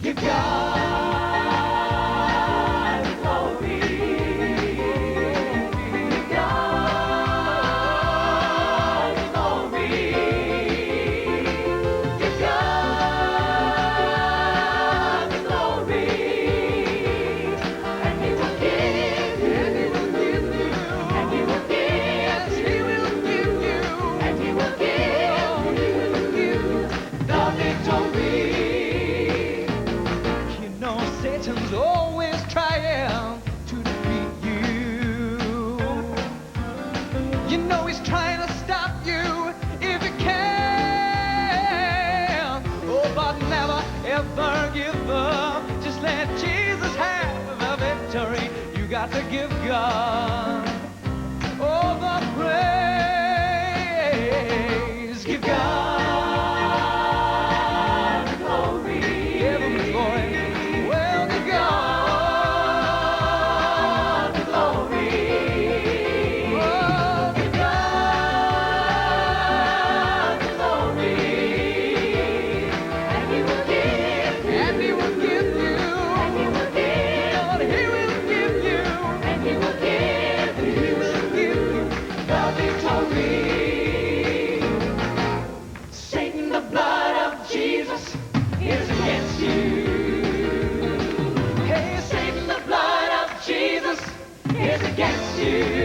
Give God the glory. Give God the glory. Give God the glory. And He will give you. And He will give you. And He will give you the victory. You know Satan's always trying to defeat you. You know he's trying to stop you if he can. Oh, but never ever give up. Just let Jesus have the victory. You got to give God all the praise. Give God the glory. Give him the glory. Well, give God the glory. Oh, Give God the glory. And He will give you. and he will give you. And He will give Lord, he will give you. And He will give He will give you. the victory. Satan, the blood of Jesus is against you. Hey, Satan, the blood of Jesus is against you.